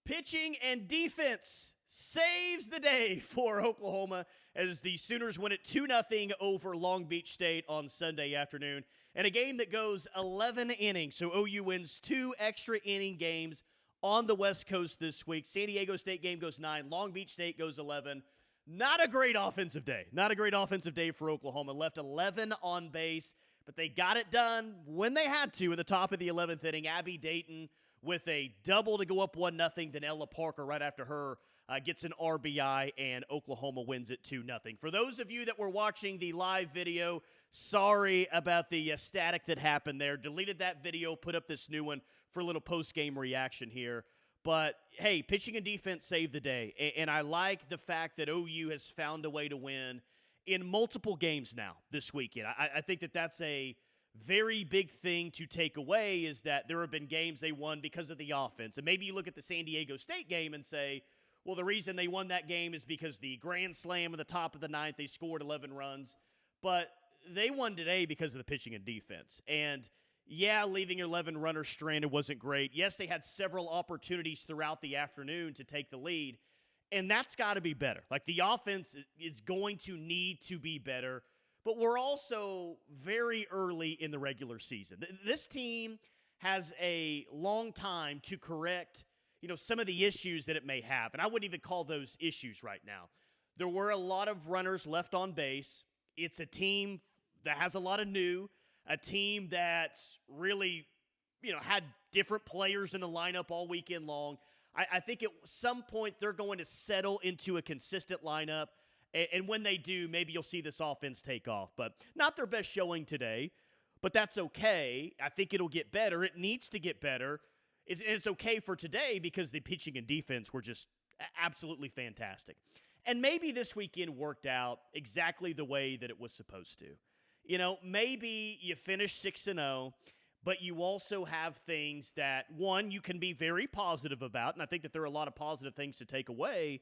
Pitching and defense saves the day for Oklahoma as the Sooners win it 2-0 over Long Beach State on Sunday afternoon. And a game that goes 11 innings. So OU wins 2 extra inning games on the West Coast this week. San Diego State game goes 9. Long Beach State goes 11. Not a great offensive day. Not a great offensive day for Oklahoma. Left 11 on base, but they got it done when they had to in the top of the 11th inning. Abby Dayton with a double to go up 1-0. Then Ella Parker right after her gets an RBI, and Oklahoma wins it 2-0. For those of you that were watching the live video, sorry about the static that happened there. Deleted that video, put up this new one for a little post-game reaction here. But, hey, pitching and defense saved the day. And I like the fact that OU has found a way to win in multiple games now this weekend. I think that that's a very big thing to take away, is that there have been games they won because of the offense. And maybe you look at the San Diego State game and say, well, the reason they won that game is because the grand slam at the top of the ninth, they scored 11 runs. But they won today because of the pitching and defense. And, yeah, leaving your 11 runners stranded wasn't great. Yes, they had several opportunities throughout the afternoon to take the lead, and that's got to be better. Like, the offense is going to need to be better, but we're also very early in the regular season. This team has a long time to correct, some of the issues that it may have, and I wouldn't even call those issues right now. There were a lot of runners left on base. It's a team that has a lot of new, a team that's really, had different players in the lineup all weekend long. I think at some point they're going to settle into a consistent lineup, and when they do, maybe you'll see this offense take off. But not their best showing today, but that's okay. I think it'll get better. It needs to get better. It's okay for today because the pitching and defense were just absolutely fantastic. And maybe this weekend worked out exactly the way that it was supposed to. Maybe you finish 6-0, but you also have things that, one, you can be very positive about, and I think that there are a lot of positive things to take away,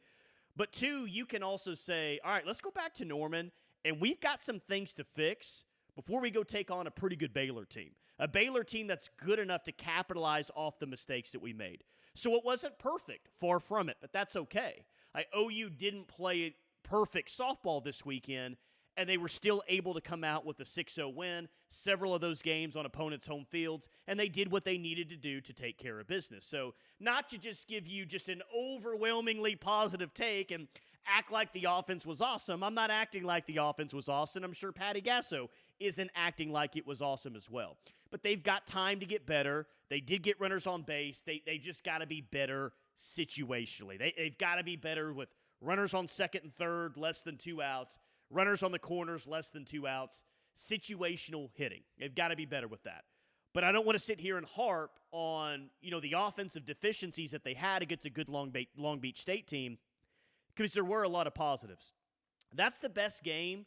but two, you can also say, all right, let's go back to Norman, and we've got some things to fix before we go take on a pretty good Baylor team, a Baylor team that's good enough to capitalize off the mistakes that we made. So it wasn't perfect, far from it, but that's okay. OU didn't play perfect softball this weekend, and they were still able to come out with a 6-0 win, several of those games on opponents' home fields, and they did what they needed to do to take care of business. So not to just give you just an overwhelmingly positive take and act like the offense was awesome. I'm not acting like the offense was awesome. I'm sure Patty Gasso isn't acting like it was awesome as well. But they've got time to get better. They did get runners on base. They just got to be better situationally. They've got to be better with runners on second and third, less than 2 outs. Runners on the corners, less than 2 outs. Situational hitting. They've got to be better with that. But I don't want to sit here and harp on, the offensive deficiencies that they had against a good Long Beach State team, because there were a lot of positives. That's the best game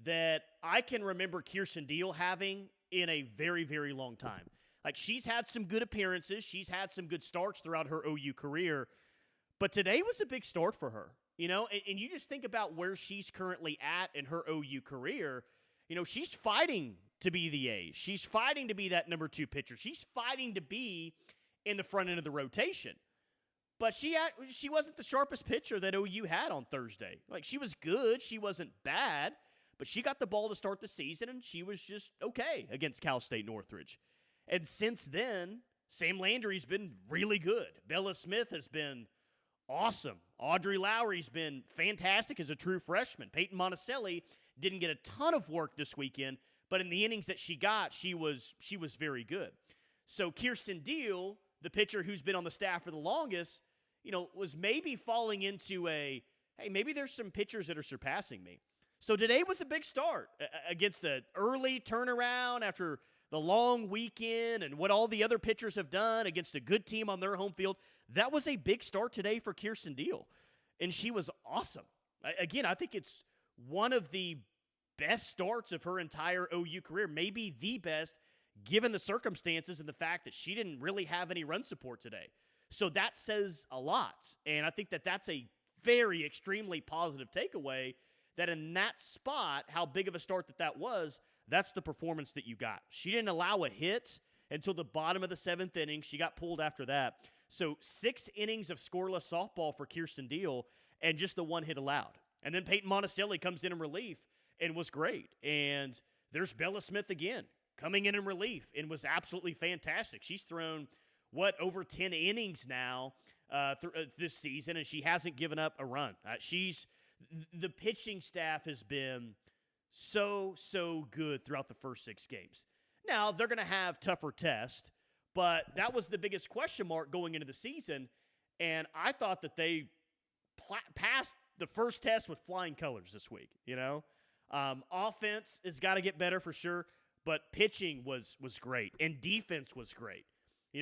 that I can remember Kirsten Deal having in a very, very long time. Like, she's had some good appearances. She's had some good starts throughout her OU career. But today was a big start for her. And you just think about where she's currently at in her OU career. She's fighting to be the A's. She's fighting to be that number 2 pitcher. She's fighting to be in the front end of the rotation. But she wasn't the sharpest pitcher that OU had on Thursday. Like, she was good. She wasn't bad. But she got the ball to start the season, and she was just okay against Cal State Northridge. And since then, Sam Landry's been really good. Bella Smith has been awesome. Audrey Lowry's been fantastic as a true freshman. Peyton Monticelli didn't get a ton of work this weekend, but in the innings that she got, she was very good. So Kirsten Deal, the pitcher who's been on the staff for the longest, was maybe falling into hey, maybe there's some pitchers that are surpassing me. So today was a big start against an early turnaround after the long weekend and what all the other pitchers have done against a good team on their home field. That was a big start today for Kirsten Deal, and she was awesome. Again, I think it's one of the best starts of her entire OU career, maybe the best, given the circumstances and the fact that she didn't really have any run support today. So that says a lot, and I think that that's a very extremely positive takeaway, that in that spot, how big of a start that was, that's the performance that you got. She didn't allow a hit until the bottom of the 7th inning. She got pulled after that. So 6 innings of scoreless softball for Kirsten Deal and just the 1 hit allowed. And then Peyton Monticelli comes in relief and was great. And there's Bella Smith again coming in relief and was absolutely fantastic. She's thrown, over 10 innings now this season, and she hasn't given up a run. The pitching staff has been so good throughout the first 6 games. Now, they're going to have tougher tests, but that was the biggest question mark going into the season, and I thought that they passed the first test with flying colors this week, Offense has got to get better for sure, but pitching was great, and defense was great.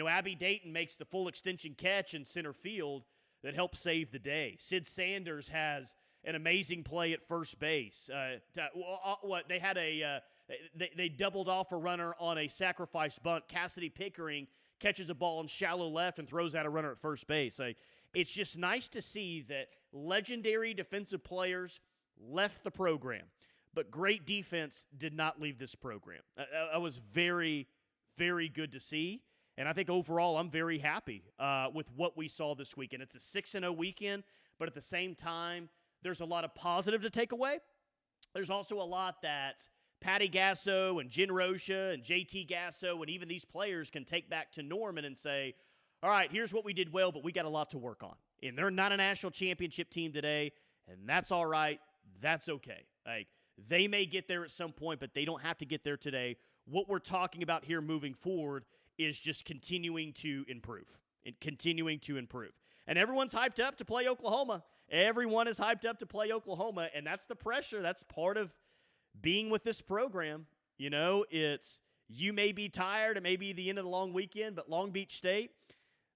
Abby Dayton makes the full extension catch in center field that helped save the day. Sid Sanders has an amazing play at first base. They had they doubled off a runner on a sacrifice bunt. Cassidy Pickering catches a ball in shallow left and throws out a runner at first base. It's just nice to see that legendary defensive players left the program, but great defense did not leave this program. That was very, very good to see. And I think overall, I'm very happy with what we saw this weekend. It's a 6-0 weekend, but at the same time, there's a lot of positive to take away. There's also a lot that Patty Gasso and Jen Rocha and JT Gasso and even these players can take back to Norman and say, all right, here's what we did well, but we got a lot to work on. And they're not a national championship team today, and that's all right. That's okay. They may get there at some point, but they don't have to get there today. What we're talking about here moving forward is just continuing to improve. And everyone's hyped up to play Oklahoma. Everyone is hyped up to play Oklahoma, and that's the pressure. That's part of being with this program. It's you may be tired. It may be the end of the long weekend, but Long Beach State,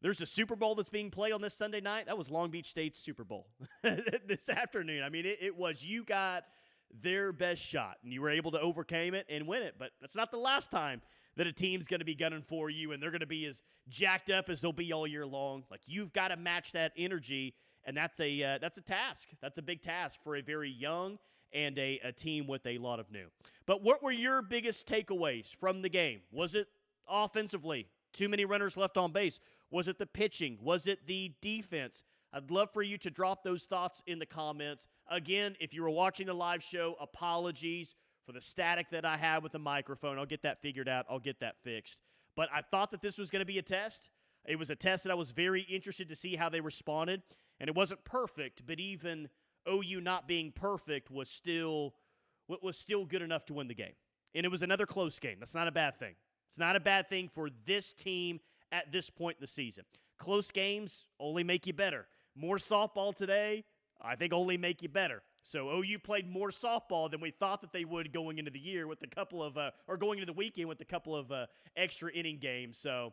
there's a Super Bowl that's being played on this Sunday night. That was Long Beach State's Super Bowl this afternoon. It was you got their best shot, and you were able to overcome it and win it. But that's not the last time that a team's going to be gunning for you, and they're going to be as jacked up as they'll be all year long. You've got to match that energy, and that's a task. That's a big task for a very young and a team with a lot of new. But what were your biggest takeaways from the game? Was it offensively? Too many runners left on base? Was it the pitching? Was it the defense? I'd love for you to drop those thoughts in the comments. Again, if you were watching the live show, apologies for the static that I had with the microphone. I'll get that figured out. I'll get that fixed. But I thought that this was going to be a test. It was a test that I was very interested to see how they responded. And it wasn't perfect, but even OU not being perfect was still good enough to win the game. And it was another close game. That's not a bad thing. It's not a bad thing for this team at this point in the season. Close games only make you better. More softball today, I think, only make you better. So OU played more softball than we thought that they would going into the year with a couple of, or going into the weekend with a couple of extra inning games. So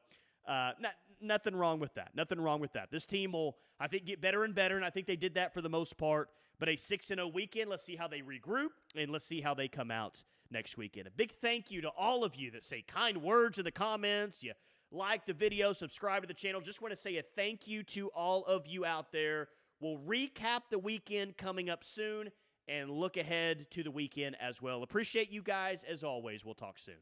nothing wrong with that. Nothing wrong with that. This team will, I think, get better and better, and I think they did that for the most part. But a 6-0 weekend, let's see how they regroup, and let's see how they come out next weekend. A big thank you to all of you that say kind words in the comments. You like the video, subscribe to the channel. Just want to say a thank you to all of you out there. We'll recap the weekend coming up soon and look ahead to the weekend as well. Appreciate you guys as always. We'll talk soon.